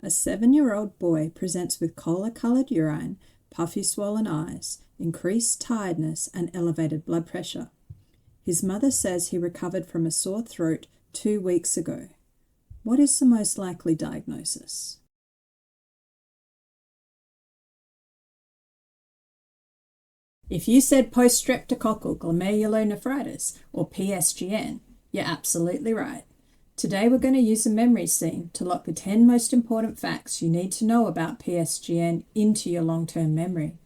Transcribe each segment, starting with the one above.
A 7-year-old boy presents with cola-colored urine, puffy swollen eyes, increased tiredness, and elevated blood pressure. His mother says he recovered from a sore throat 2 weeks ago. What is the most likely diagnosis? If you said Post-Streptococcal Glomerulonephritis, or PSGN, you're absolutely right. Today we're going to use a memory scene to lock the 10 most important facts you need to know about PSGN into your long-term memory.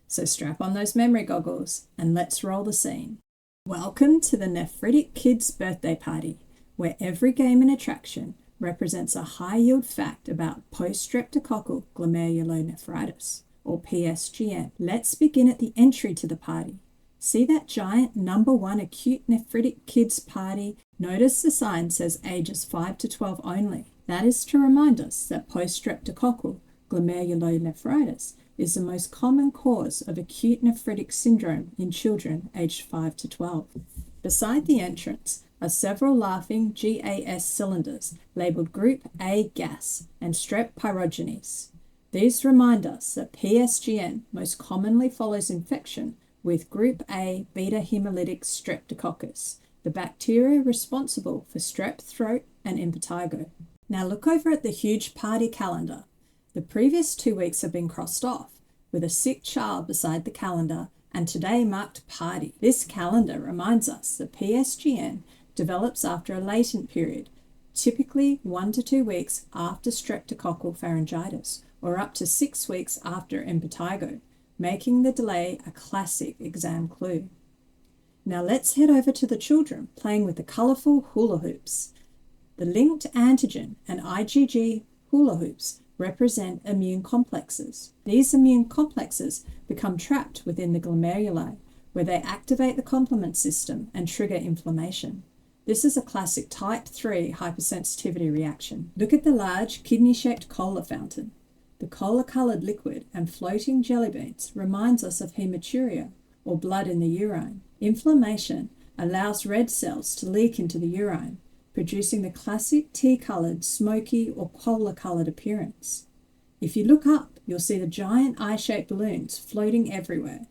So strap on those memory goggles and let's roll the scene. Welcome to the Nephritic Kids Birthday Party, where every game and attraction represents a high-yield fact about Post-Streptococcal Glomerulonephritis, or PSGN. Let's begin at the entry to the party. See that giant #1 acute Nephritic Kids Party? Notice the sign says ages 5 to 12 only. That is to remind us that Post-Streptococcal Glomerulonephritis is the most common cause of acute nephritic syndrome in children aged 5 to 12. Beside the entrance are several laughing gas cylinders labeled Group A gas and strep pyrogenes. These remind us that PSGN most commonly follows infection with Group A beta hemolytic streptococcus, the bacteria responsible for strep throat and impetigo. Now look over at the huge party calendar. The previous 2 weeks have been crossed off, with a sick child beside the calendar, and today marked party. This calendar reminds us that PSGN develops after a latent period, typically 1 to 2 weeks after streptococcal pharyngitis, or up to 6 weeks after impetigo, making the delay a classic exam clue. Now let's head over to the children playing with the colourful hula hoops. The linked antigen and IgG hula hoops represent immune complexes. These immune complexes become trapped within the glomeruli, where they activate the complement system and trigger inflammation. This is a classic type 3 hypersensitivity reaction. Look at the large kidney-shaped cola fountain. The cola-colored liquid and floating jelly beans reminds us of hematuria, or blood in the urine. Inflammation allows red cells to leak into the urine, producing the classic tea-colored, smoky, or cola-colored appearance. If you look up, you'll see the giant eye-shaped balloons floating everywhere.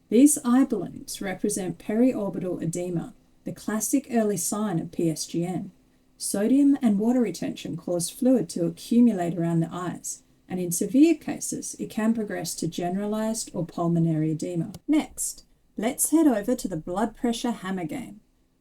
These eye balloons represent periorbital edema, the classic early sign of PSGN. Sodium and water retention cause fluid to accumulate around the eyes, and in severe cases, it can progress to generalized or pulmonary edema. Next, let's head over to the blood pressure hammer game.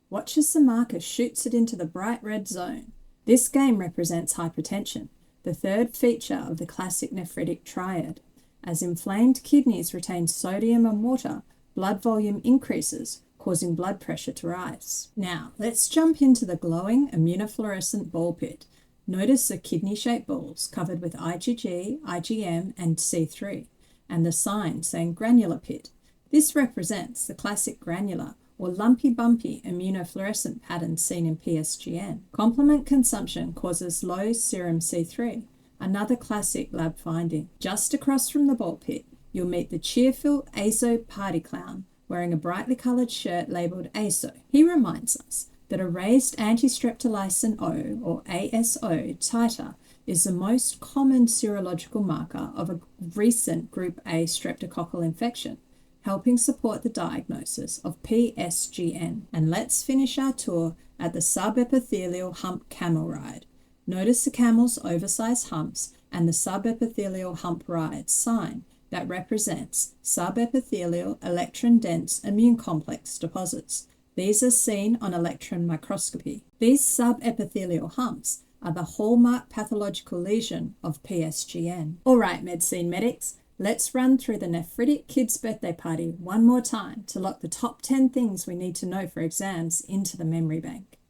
Watch as the marker shoots it into the bright red zone. This game represents hypertension, the third feature of the classic nephritic triad. As inflamed kidneys retain sodium and water, blood volume increases, causing blood pressure to rise. Now, let's jump into the glowing immunofluorescent ball pit. Notice the kidney-shaped balls covered with IgG, IgM, and C3, and the sign saying granular pit. This represents the classic granular or lumpy-bumpy immunofluorescent pattern seen in PSGN. Complement consumption causes low serum C3, another classic lab finding. Just across from the ball pit, you'll meet the cheerful ASO party clown wearing a brightly coloured shirt labelled ASO. He reminds us that a raised anti-streptolysin O, or ASO, titer is the most common serological marker of a recent Group A streptococcal infection, helping support the diagnosis of PSGN. And let's finish our tour at the subepithelial hump camel ride. Notice the camel's oversized humps and the subepithelial hump ride sign that represents subepithelial electron-dense immune complex deposits. These are seen on electron microscopy. These subepithelial humps are the hallmark pathological lesion of PSGN. All right, MedScene medics, let's run through the Nephritic Kids Birthday Party one more time to lock the top 10 things we need to know for exams into the memory bank.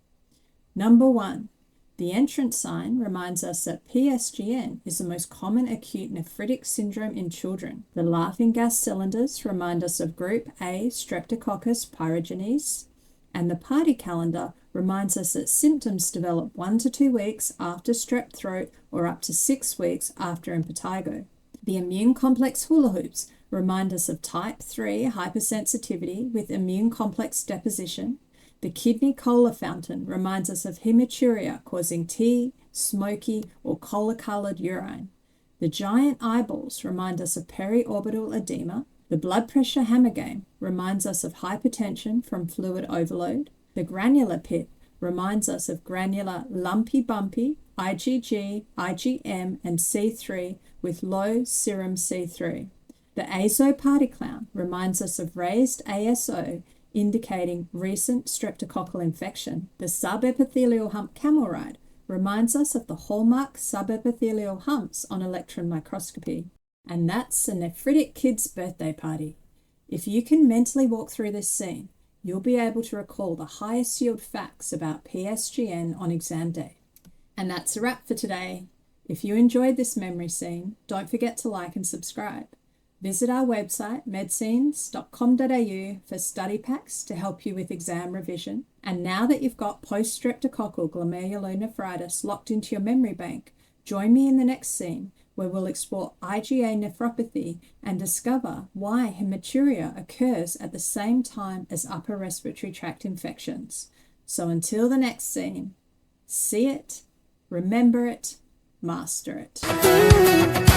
Number 1, the entrance sign reminds us that PSGN is the most common acute nephritic syndrome in children. The laughing gas cylinders remind us of Group A Streptococcus pyrogenes, and the party calendar reminds us that symptoms develop 1 to 2 weeks after strep throat or up to 6 weeks after impetigo. The immune complex hula hoops remind us of type 3 hypersensitivity with immune complex deposition. The kidney cola fountain reminds us of hematuria causing T smoky, or collar-colored urine. The giant eyeballs remind us of periorbital edema. The blood pressure hammer game reminds us of hypertension from fluid overload. The granular pit reminds us of granular lumpy bumpy, IgG, IgM, and C3 with low serum C3. The azo party clown reminds us of raised ASO, indicating recent streptococcal infection. The subepithelial hump camel ride reminds us of the hallmark subepithelial humps on electron microscopy. And that's the Nephritic Kids Birthday Party. If you can mentally walk through this scene, you'll be able to recall the highest yield facts about PSGN on exam day. And that's a wrap for today. If you enjoyed this memory scene, don't forget to like and subscribe. Visit our website, medscenes.com.au, for study packs to help you with exam revision. And now that you've got post-streptococcal glomerulonephritis locked into your memory bank, join me in the next scene where we'll explore IgA nephropathy and discover why hematuria occurs at the same time as upper respiratory tract infections. So until the next scene, see it, remember it, master it.